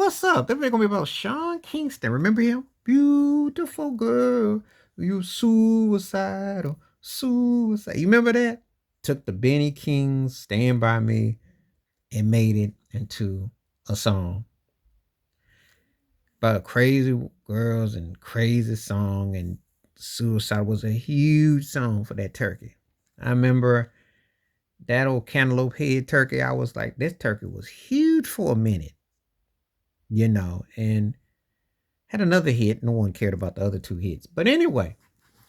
what's up? That video gonna be about Sean Kingston. Remember him? Beautiful girl, you suicidal, suicide. You remember that? Took the Benny King's Stand By Me and made it into a song about crazy girls and crazy song, and suicide was a huge song for that turkey. I remember that old cantaloupe head turkey. I was like, this turkey was huge for a minute, and had another hit. No one cared about the other two hits. But anyway,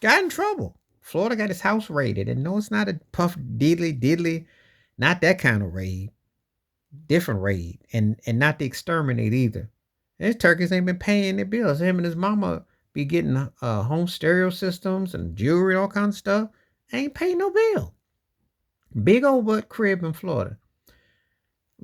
got in trouble. Florida got his house raided. And no, it's not a puff diddly diddly, not that kind of raid. Different raid. And not the exterminate either. His turkeys ain't been paying their bills. Him and his mama be getting home stereo systems and jewelry, all kinds of stuff. Ain't paying no bill. Big old butt crib in Florida.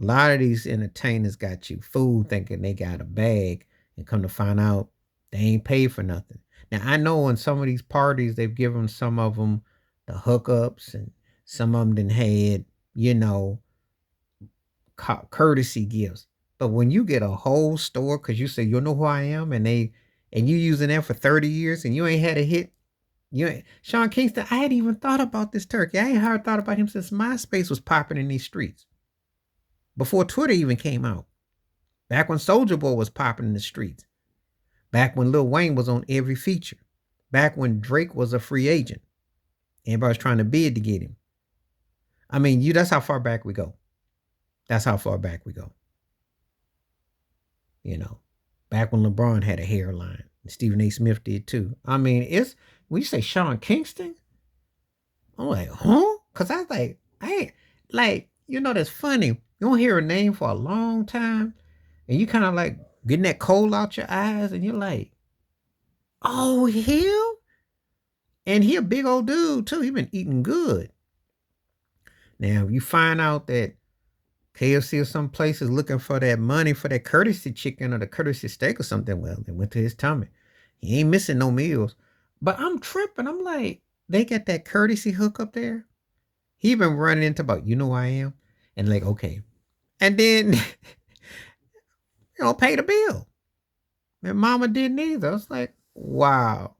A lot of these entertainers got you fooled thinking they got a bag, and come to find out they ain't paid for nothing. Now I know in some of these parties they've given some of them the hookups, and some of them done had, courtesy gifts. But when you get a whole store because you say you know who I am, and you using that for 30 years and you ain't had a hit, you ain't Sean Kingston. I hadn't even thought about this turkey. I ain't hardly thought about him since MySpace was popping in these streets. Before Twitter even came out. Back when Soulja Boy was popping in the streets. Back when Lil Wayne was on every feature. Back when Drake was a free agent. Everybody was trying to bid to get him. I mean, that's how far back we go. That's how far back we go. Back when LeBron had a hairline. And Stephen A. Smith did too. I mean, when you say Sean Kingston, I'm like, huh? Because I was like, I ain't, like, that's funny. You don't hear a name for a long time, and you kind of like getting that coal out your eyes, and you're like, oh, him? And he a big old dude, too. He been eating good. Now, you find out that KFC or some place is looking for that money for that courtesy chicken or the courtesy steak or something, well, they went to his tummy. He ain't missing no meals. But I'm tripping. I'm like, they got that courtesy hook up there? He been running into about, you know who I am? And like, okay. And then, pay the bill. And mama didn't either. I was like, wow.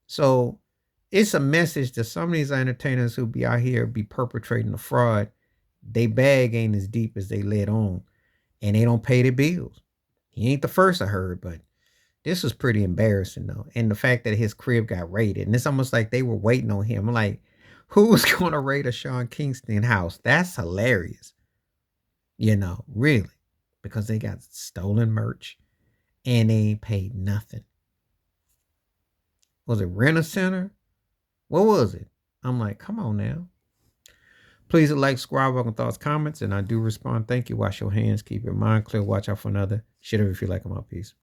So it's a message to some of these entertainers who be out here be perpetrating a fraud. They bag ain't as deep as they let on. And they don't pay their bills. He ain't the first I heard, but this was pretty embarrassing though. And the fact that his crib got raided. And it's almost like they were waiting on him. I'm like, who's going to raid a Sean Kingston house? That's hilarious. Really. Because they got stolen merch and they ain't paid nothing. Was it Rent-A-Center? What was it? I'm like, come on now. Please like, subscribe, welcome thoughts, comments, and I do respond. Thank you. Wash your hands. Keep your mind clear. Watch out for another. Shit if you like them out. Peace.